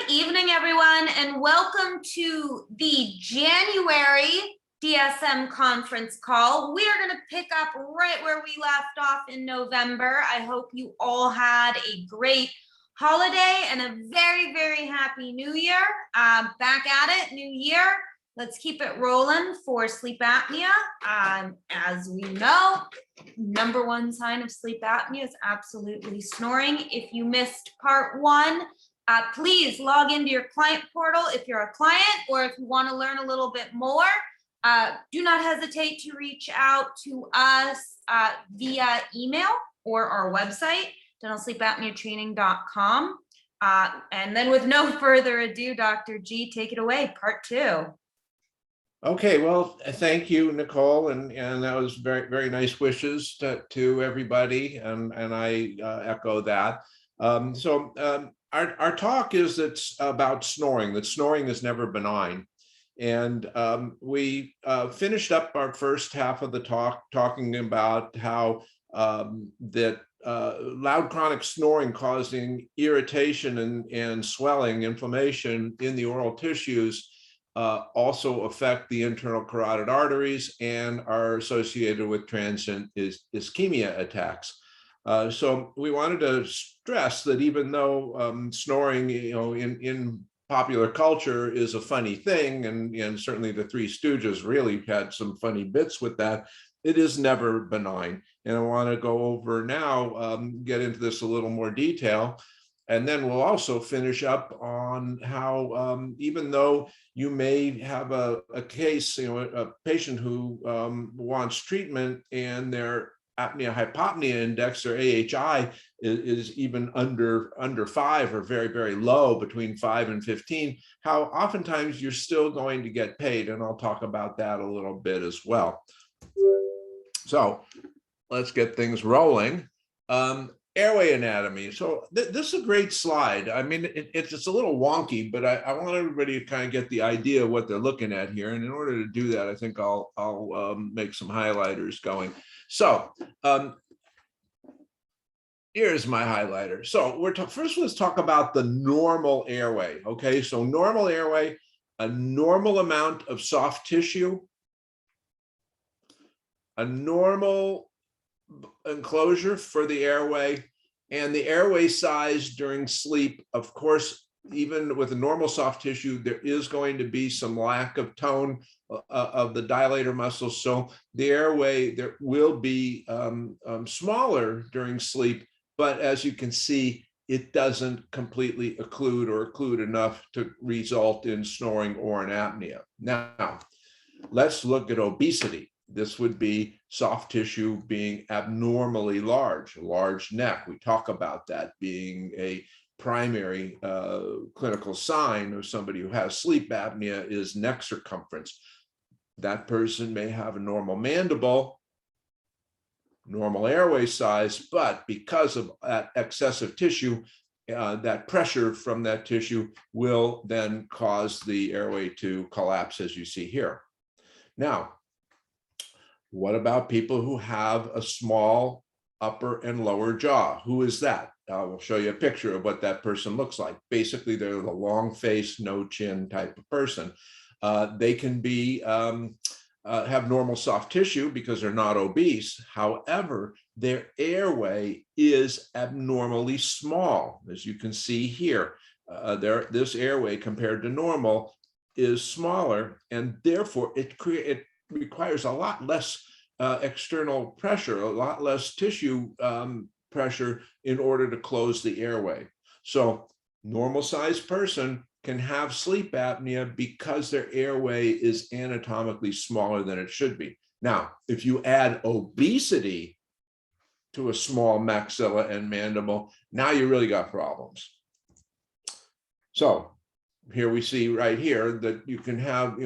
Good evening, everyone, and welcome to the January DSM conference call. We are going to pick up right where we left off in November. I hope you all had a great holiday and a very, very happy new year. Back at it, new year. Let's keep it rolling for sleep apnea. As we know, number one sign of sleep apnea is absolutely snoring. If you missed part one, please log into your client portal if you're a client, or if you want to learn a little bit more. Do not hesitate to reach out to us via email or our website, dentalsleepapneatraining.com. And then with no further ado, Dr. G, take it away, part two. Okay, well, thank you, Nicole, and that was very, very nice wishes to everybody, and I echo that. Our talk is about snoring, that snoring is never benign. And we finished up our first half of the talk talking about how that loud chronic snoring causing irritation and swelling, inflammation in the oral tissues also affect the internal carotid arteries and are associated with transient ischemia attacks. So we wanted to stress that even though snoring, in popular culture is a funny thing, and certainly the Three Stooges really had some funny bits with that, it is never benign. And I want to go over now, get into this a little more detail. And then we'll also finish up on how, even though you may have a case, a patient who wants treatment and their apnea-hypopnea index, or AHI, is even under 5 or very, very low, between 5 and 15, how oftentimes you're still going to get paid. And I'll talk about that a little bit as well. So let's get things rolling. Airway anatomy. So this is a great slide. I mean, it's a little wonky, but I want everybody to kind of get the idea of what they're looking at here. And in order to do that, I think I'll make some highlighters going. So here's my highlighter. So first, let's talk about the normal airway. Okay, so normal airway, a normal amount of soft tissue, a normal enclosure for the airway, and the airway size during sleep. Of course, even with a normal soft tissue, there is going to be some lack of tone of the dilator muscles. So the airway there will be smaller during sleep, but as you can see, it doesn't completely occlude enough to result in snoring or an apnea. Now, let's look at obesity. This would be soft tissue being abnormally large neck. We talk about that being a primary clinical sign of somebody who has sleep apnea is neck circumference. That person may have a normal mandible, normal airway size, but because of that excessive tissue, that pressure from that tissue will then cause the airway to collapse, as you see here. Now, what about people who have a small upper and lower jaw? Who is that? We'll show you a picture of what that person looks like. Basically, they're the long face, no chin type of person. They can be have normal soft tissue because they're not obese. However, their airway is abnormally small. As you can see here, this airway compared to normal is smaller, and therefore it requires a lot less external pressure, a lot less tissue pressure in order to close the airway. So normal sized person can have sleep apnea because their airway is anatomically smaller than it should be. Now, if you add obesity to a small maxilla and mandible, now you really got problems. So here we see right here that you can have,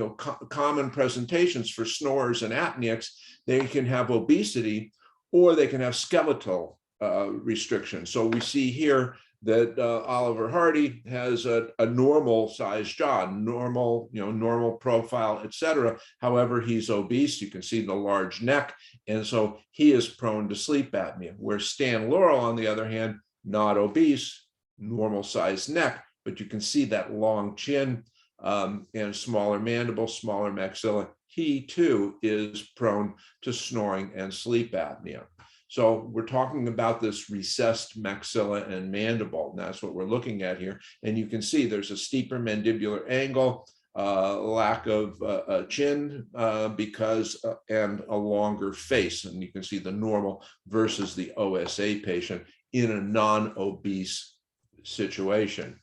common presentations for snorers and apneics. They can have obesity, or they can have skeletal restrictions. So we see here that Oliver Hardy has a normal sized jaw, normal profile, etc. However, he's obese. You can see the large neck, and so he is prone to sleep apnea. Where Stan Laurel, on the other hand, not obese, normal sized neck, but you can see that long chin and smaller mandible, smaller maxilla. He too is prone to snoring and sleep apnea. So we're talking about this recessed maxilla and mandible, and that's what we're looking at here. And you can see there's a steeper mandibular angle, lack of chin and a longer face. And you can see the normal versus the OSA patient in a non-obese situation.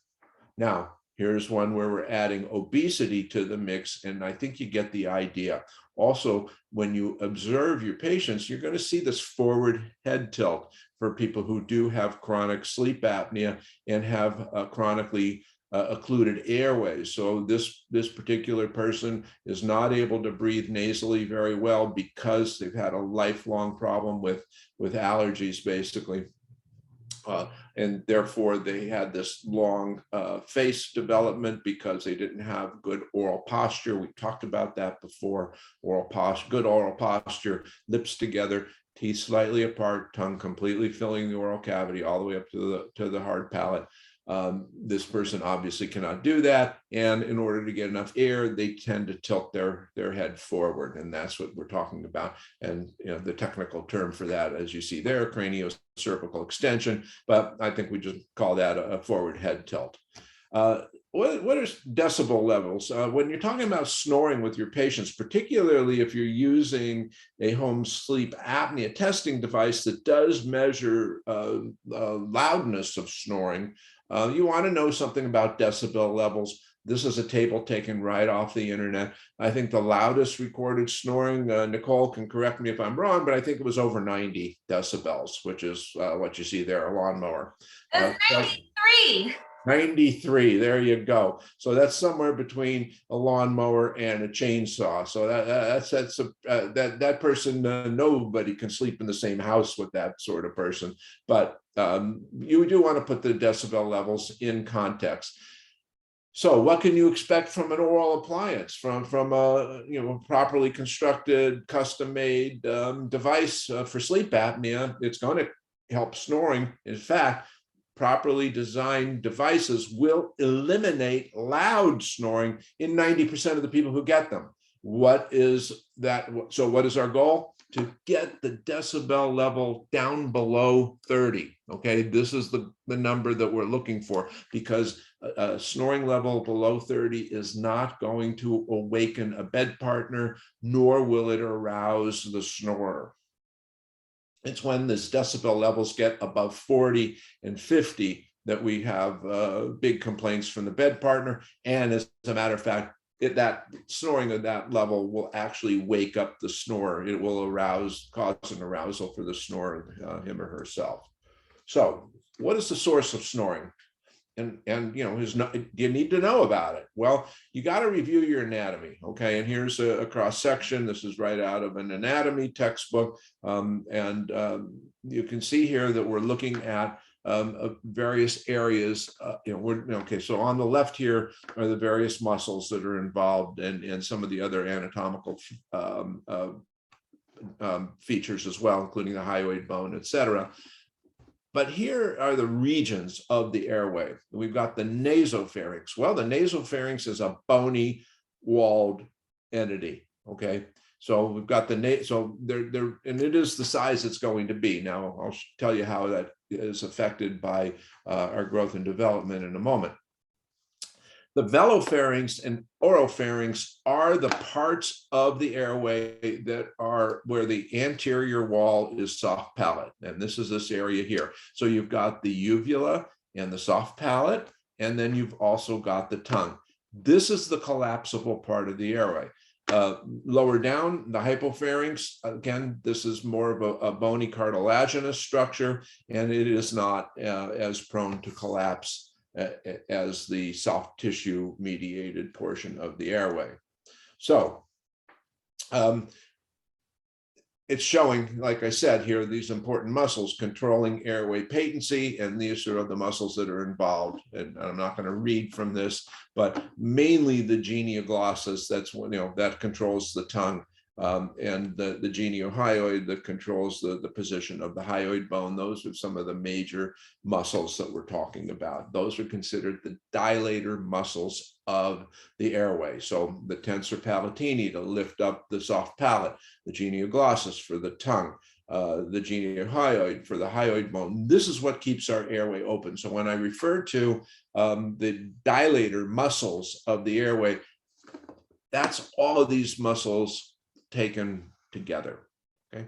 Now, here's one where we're adding obesity to the mix, and I think you get the idea. Also, when you observe your patients, you're going to see this forward head tilt for people who do have chronic sleep apnea and have chronically occluded airways. So this particular person is not able to breathe nasally very well because they've had a lifelong problem with allergies, basically. And therefore they had this long face development because they didn't have good oral posture. We talked about that before. Good oral posture, lips together, teeth slightly apart, tongue completely filling the oral cavity all the way up to the hard palate. This person obviously cannot do that, and in order to get enough air, they tend to tilt their head forward, and that's what we're talking about. And the technical term for that, as you see there, craniocervical extension, but I think we just call that a forward head tilt. What are decibel levels? When you're talking about snoring with your patients, particularly if you're using a home sleep apnea testing device that does measure loudness of snoring, you want to know something about decibel levels. This is a table taken right off the internet. I think the loudest recorded snoring, Nicole can correct me if I'm wrong, but I think it was over 90 decibels, which is what you see there, a lawnmower. That's 93. 93, there you go. So that's somewhere between a lawnmower and a chainsaw. So that person, nobody can sleep in the same house with that sort of person. But you do want to put the decibel levels in context. So what can you expect from an oral appliance, from a properly constructed, custom-made device for sleep apnea? It's going to help snoring. In fact, properly designed devices will eliminate loud snoring in 90% of the people who get them. What is that? So what is our goal? To get the decibel level down below 30. Okay, this is the number that we're looking for, because a snoring level below 30 is not going to awaken a bed partner, nor will it arouse the snorer. It's when this decibel levels get above 40 and 50 that we have big complaints from the bed partner. And as a matter of fact, that snoring at that level will actually wake up the snorer. It will cause an arousal for the snorer, him or herself. So what is the source of snoring? And do you need to know about it? Well, you got to review your anatomy. Okay, and here's a cross section. This is right out of an anatomy textbook, and you can see here that we're looking at various areas. Okay, so on the left here are the various muscles that are involved, and some of the other anatomical features as well, including the hyoid bone, etc. But here are the regions of the airway. We've got the nasopharynx. Well, the nasopharynx is a bony walled entity. Okay, so we've got so there, and it is the size it's going to be. Now I'll tell you how that is affected by our growth and development in a moment. The velopharynx and oropharynx are the parts of the airway that are where the anterior wall is soft palate. And this is this area here. So you've got the uvula and the soft palate, and then you've also got the tongue. This is the collapsible part of the airway. Lower down, the hypopharynx, again, this is more of a bony cartilaginous structure, and it is not as prone to collapse as the soft tissue mediated portion of the airway. So it's showing, like I said here, these important muscles controlling airway patency, and these are the muscles that are involved. And I'm not going to read from this, but mainly the genioglossus, that's that controls the tongue, and the geniohyoid that controls the position of the hyoid bone. Those are some of the major muscles that we're talking about. Those are considered the dilator muscles of the airway. So the tensor palatini to lift up the soft palate, the genioglossus for the tongue, the geniohyoid for the hyoid bone. This is what keeps our airway open. So when I refer to the dilator muscles of the airway, that's all of these muscles taken together. Okay.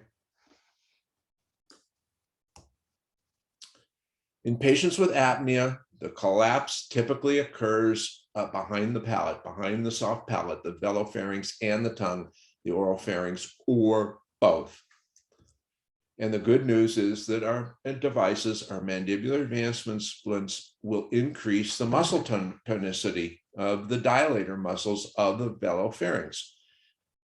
In patients with apnea, the collapse typically occurs behind the palate, behind the soft palate, the velopharynx and the tongue, the oropharynx, or both. And the good news is that our devices, our mandibular advancement splints, will increase the muscle tonicity of the dilator muscles of the velopharynx.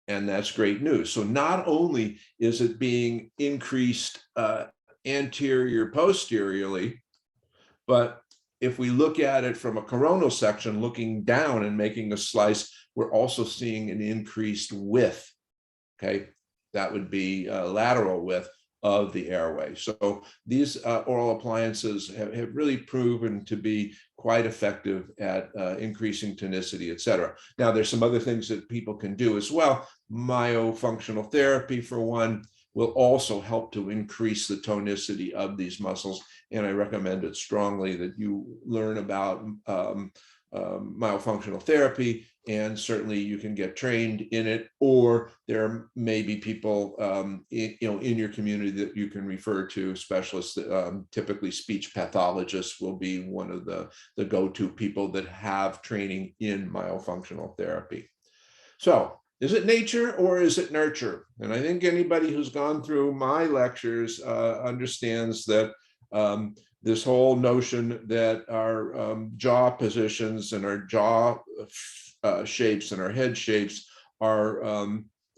And that's great news. So not only is it being increased anterior posteriorly, but if we look at it from a coronal section, looking down and making a slice, we're also seeing an increased width. Okay, that would be lateral width of the airway. So these oral appliances have really proven to be quite effective at increasing tonicity, et cetera. Now, there's some other things that people can do as well. Myofunctional therapy, for one, will also help to increase the tonicity of these muscles. And I recommend it strongly that you learn about myofunctional therapy, and certainly you can get trained in it, or there may be people in your community that you can refer to specialists. Typically speech pathologists will be one of the go-to people that have training in myofunctional therapy. So is it nature or is it nurture? And I think anybody who's gone through my lectures understands that this whole notion that our jaw positions and our jaw shapes and our head shapes are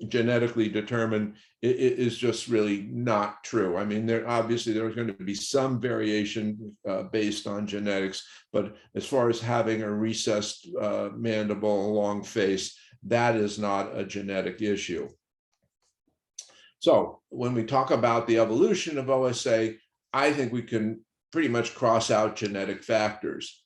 genetically determined is just really not true. I mean, obviously there's going to be some variation based on genetics, but as far as having a recessed mandible, a long face, that is not a genetic issue. So when we talk about the evolution of OSA, I think we can pretty much cross out genetic factors.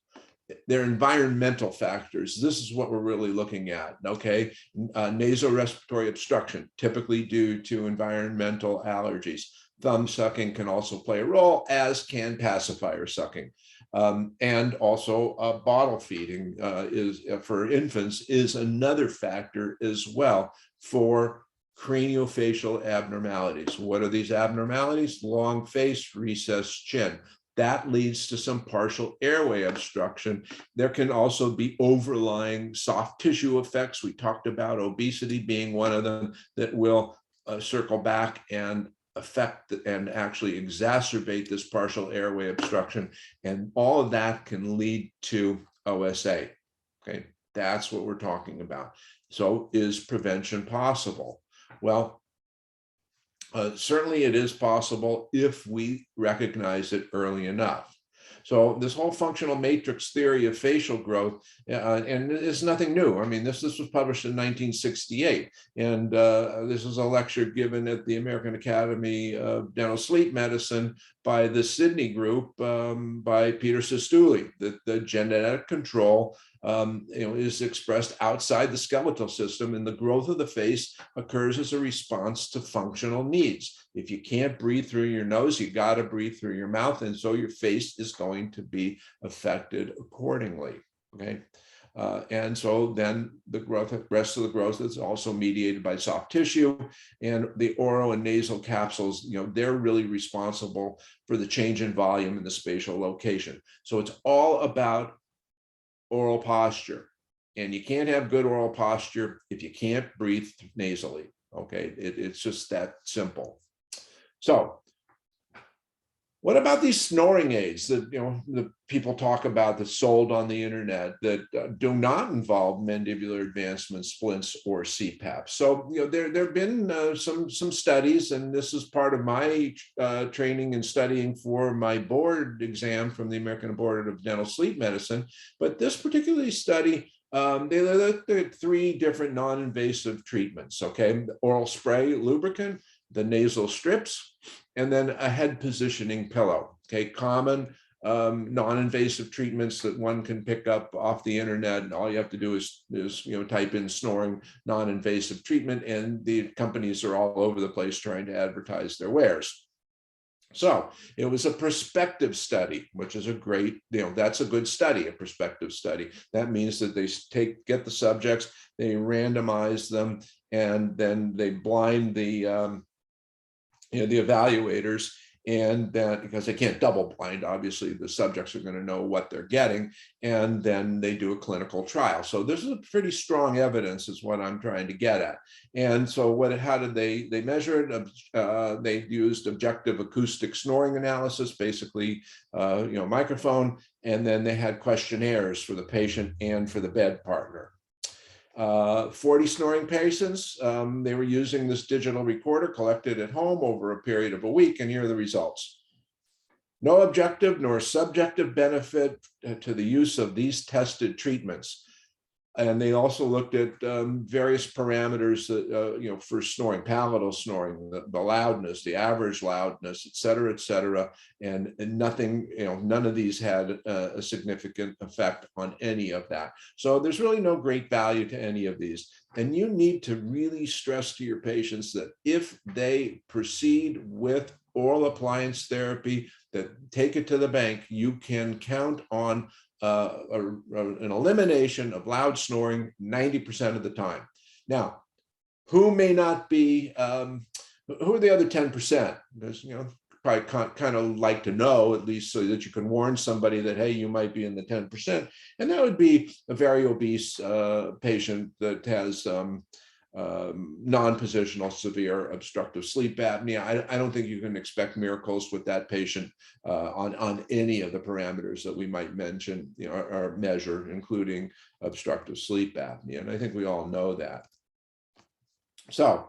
They're environmental factors. This is what we're really looking at, okay? Nasal-respiratory obstruction, typically due to environmental allergies. Thumb sucking can also play a role, as can pacifier sucking. And also bottle feeding for infants is another factor as well for craniofacial abnormalities. What are these abnormalities? Long face, recessed chin. That leads to some partial airway obstruction. There can also be overlying soft tissue effects. We talked about obesity being one of them that will circle back and affect and actually exacerbate this partial airway obstruction. And all of that can lead to OSA. Okay, that's what we're talking about. So is prevention possible? Well, certainly it is possible if we recognize it early enough. So this whole functional matrix theory of facial growth, and it's nothing new. I mean, this was published in 1968, and this was a lecture given at the American Academy of Dental Sleep Medicine by the Sydney group by Peter Sestouli, that the genetic control is expressed outside the skeletal system, and the growth of the face occurs as a response to functional needs. If you can't breathe through your nose, you got to breathe through your mouth, and so your face is going to be affected accordingly. Okay, and so then the rest of the growth is also mediated by soft tissue, and the oral and nasal capsules. They're really responsible for the change in volume and the spatial location. So it's all about oral posture, and you can't have good oral posture if you can't breathe nasally. Okay, it's just that simple. So what about these snoring aids that the people talk about that's sold on the internet that do not involve mandibular advancement splints or CPAP? So there have been some studies, and this is part of my training and studying for my board exam from the American Board of Dental Sleep Medicine. But this particular study They looked at 3 different non-invasive treatments, okay? The oral spray lubricant, the nasal strips, and then a head positioning pillow, okay? Common non-invasive treatments that one can pick up off the internet, and all you have to do is type in snoring non-invasive treatment, and the companies are all over the place trying to advertise their wares. So it was a prospective study, which is a great, that's a good study, a prospective study. That means that they get the subjects, they randomize them, and then they blind the evaluators. And then, because they can't double blind, obviously the subjects are going to know what they're getting, and then they do a clinical trial. So this is a pretty strong evidence is what I'm trying to get at. And so how did they measure it? They used objective acoustic snoring analysis, basically, microphone, and then they had questionnaires for the patient and for the bed partner. 40 snoring patients, they were using this digital recorder collected at home over a period of a week, and here are the results. No objective nor subjective benefit to the use of these tested treatments. And they also looked at various parameters that, for snoring, palatal snoring, the loudness, the average loudness, et cetera, and nothing, none of these had a significant effect on any of that. So there's really no great value to any of these. And you need to really stress to your patients that if they proceed with oral appliance therapy, that take it to the bank, you can count on an elimination of loud snoring 90% of the time. Now, who may not be, who are the other 10%? Because, probably kind of like to know, at least so that you can warn somebody that, hey, you might be in the 10%. And that would be a very obese patient that has non-positional severe obstructive sleep apnea. I don't think you can expect miracles with that patient on any of the parameters that we might mention, or measure, including obstructive sleep apnea. And I think we all know that. So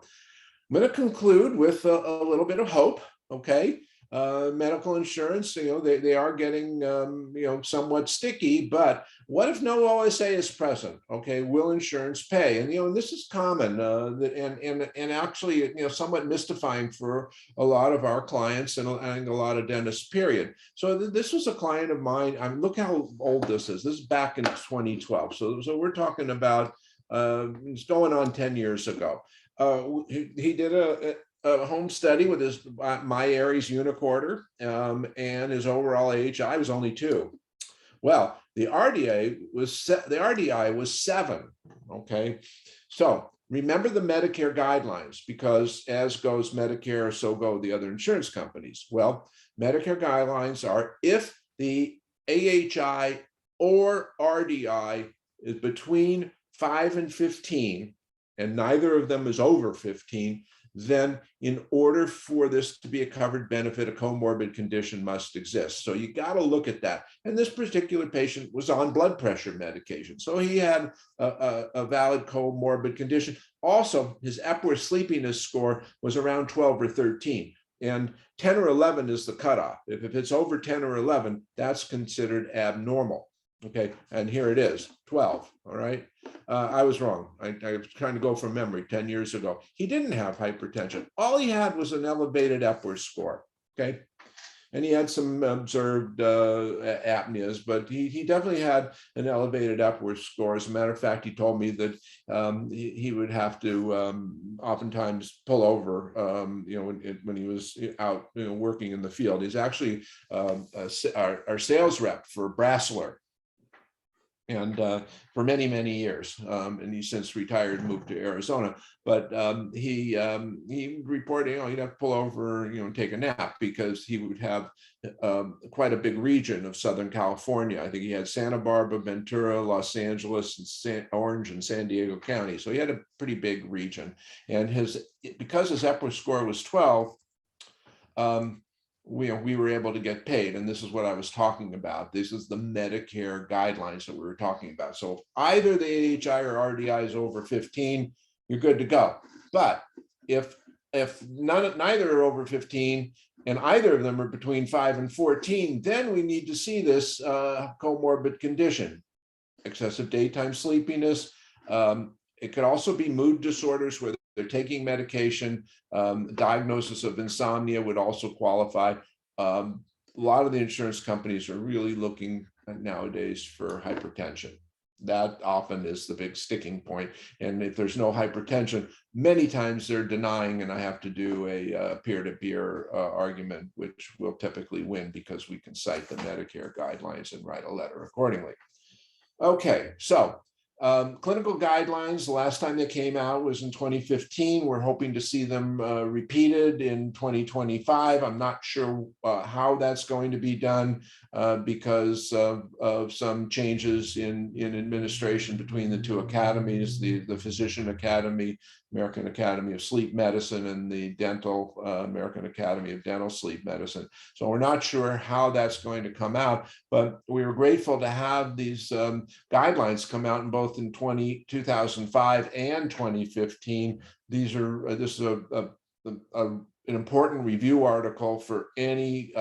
I'm going to conclude with a little bit of hope. Okay. Medical insurance, they are getting, somewhat sticky, but what if no OSA is present? Okay, will insurance pay? And, this is common and actually, somewhat mystifying for a lot of our clients and a lot of dentists, period. So this was a client of mine. Look how old this is. This is back in 2012. So we're talking about, it's going on 10 years ago. He did a home study with his MyAries unicorder, and his overall AHI was only 2. Well, the RDI was 7. Okay, so remember the Medicare guidelines, because as goes Medicare, so go the other insurance companies. Well, Medicare guidelines are if the AHI or RDI is between 5 and 15, and neither of them is over 15, then in order for this to be a covered benefit, a comorbid condition must exist. So you got to look at that. And this particular patient was on blood pressure medication. So he had a valid comorbid condition. Also, his Epworth sleepiness score was around 12 or 13. And 10 or 11 is the cutoff. If it's over 10 or 11, that's considered abnormal. Okay, and here it is, 12, all right? I was wrong. I was trying to go from memory 10 years ago. He didn't have hypertension. All he had was an elevated Epworth score, okay? And he had some observed apneas, but he definitely had an elevated Epworth score. As a matter of fact, he told me that he would have to oftentimes pull over, when he was out, working in the field. He's actually our sales rep for Brasseler. And for many, many years, and he's since retired, moved to Arizona. But he reported, he'd have to pull over, and take a nap, because he would have quite a big region of Southern California. I think he had Santa Barbara, Ventura, Los Angeles, and Orange, and San Diego County. So he had a pretty big region. And because his Epworth score was 12. We were able to get paid. And this is what I was talking about. This is the Medicare guidelines that we were talking about. So if either the AHI or RDI is over 15, you're good to go. But if neither are over 15 and either of them are between 5 and 14, then we need to see this comorbid condition. excessive daytime sleepiness. It could also be mood disorders where they're taking medication. Diagnosis of insomnia would also qualify. A lot of the insurance companies are really looking nowadays for hypertension. That often is the big sticking point. And if there's no hypertension, many times they're denying, and I have to do a peer-to-peer argument, which will typically win because we can cite the Medicare guidelines and write a letter accordingly. Okay, so clinical guidelines, the last time they came out was in 2015. We're hoping to see them repeated in 2025. I'm not sure how that's going to be done because of some changes in administration between the two academies, the Physician Academy, American Academy of Sleep Medicine, and the American Academy of Dental Sleep Medicine. So we're not sure how that's going to come out, but we were grateful to have these guidelines come out in both in 2005 and 2015. This is an important review article for any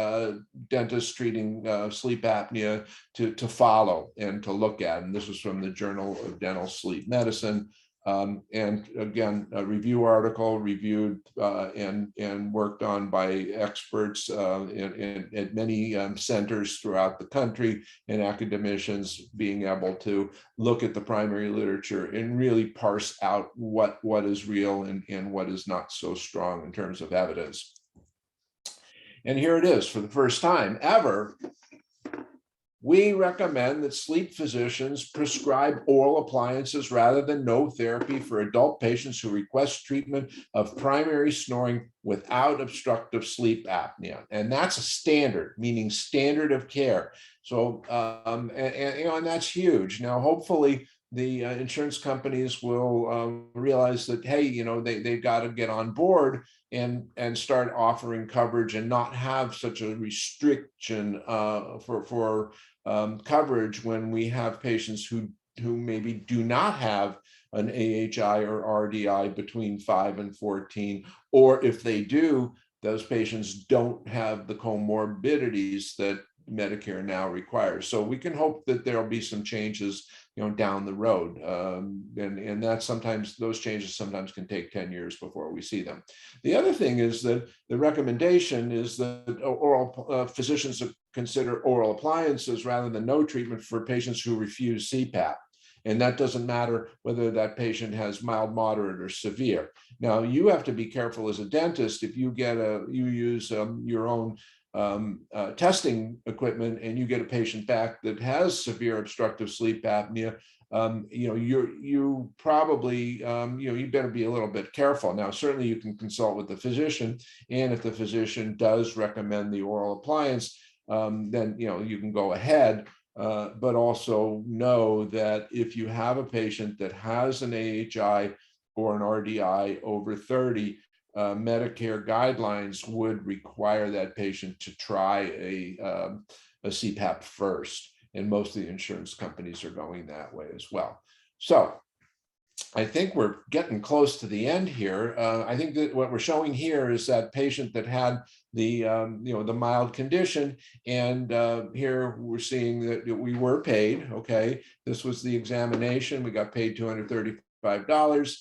dentist treating sleep apnea to follow and to look at. And this was from the Journal of Dental Sleep Medicine. And again, a review article reviewed and worked on by experts at many centers throughout the country, and academicians being able to look at the primary literature and really parse out what is real and what is not so strong in terms of evidence. And here it is, for the first time ever. We recommend that sleep physicians prescribe oral appliances rather than no therapy for adult patients who request treatment of primary snoring without obstructive sleep apnea. And that's a standard, meaning standard of care. So, and that's huge. Now, hopefully, the insurance companies will realize that, hey, they've got to get on board and start offering coverage and not have such a restriction for coverage when we have patients who maybe do not have an AHI or RDI between 5 and 14, or if they do, those patients don't have the comorbidities that Medicare now requires. So we can hope that there'll be some changes, down the road, and that sometimes those changes sometimes can take 10 years before we see them. The other thing is that the recommendation is that oral physicians consider oral appliances rather than no treatment for patients who refuse CPAP. And that doesn't matter whether that patient has mild, moderate, or severe. Now, you have to be careful as a dentist if you use your own testing equipment and you get a patient back that has severe obstructive sleep apnea. You probably you better be a little bit careful. Now, certainly you can consult with the physician, and if the physician does recommend the oral appliance, then you can go ahead. But also know that if you have a patient that has an AHI or an RDI over 30, Medicare guidelines would require that patient to try a CPAP first. And most of the insurance companies are going that way as well. So I think we're getting close to the end here. I think that what we're showing here is that patient that had the the mild condition, and here we're seeing that we were paid. Okay, this was the examination. We got paid $235.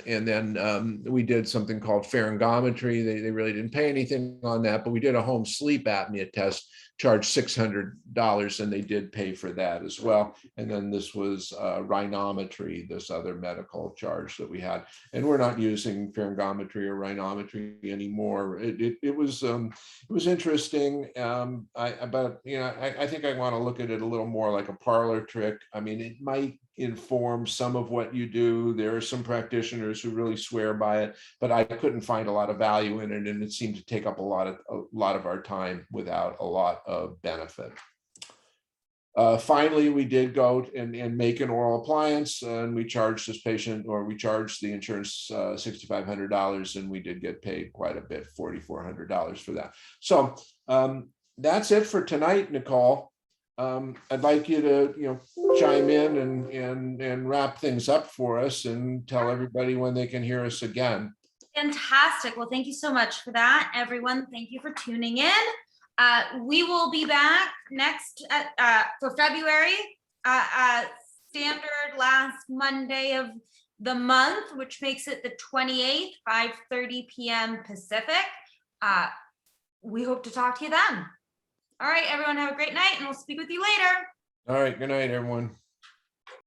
And then we did something called pharyngometry. They really didn't pay anything on that, but we did a home sleep apnea test, charged $600, and they did pay for that as well. And then this was rhinometry, this other medical charge that we had. And we're not using pharyngometry or rhinometry anymore. It was interesting, but I think I want to look at it a little more like a parlor trick. I mean, it might inform some of what you do. There are some practitioners who really swear by it, but I couldn't find a lot of value in it, and it seemed to take up a lot of our time without a lot of benefit. Finally, we did go and make an oral appliance, and we charged this patient, or we charged the insurance $6,500, and we did get paid quite a bit, $4,400 for that. So that's it for tonight, Nicole. I'd like you to chime in and wrap things up for us and tell everybody when they can hear us again. Fantastic. Well, thank you so much for that, everyone. Thank you for tuning in. We will be back next for February standard last Monday of the month, which makes it the 28th, 5:30 p.m. Pacific. We hope to talk to you then. All right, everyone, have a great night, and we'll speak with you later. All right, good night, everyone.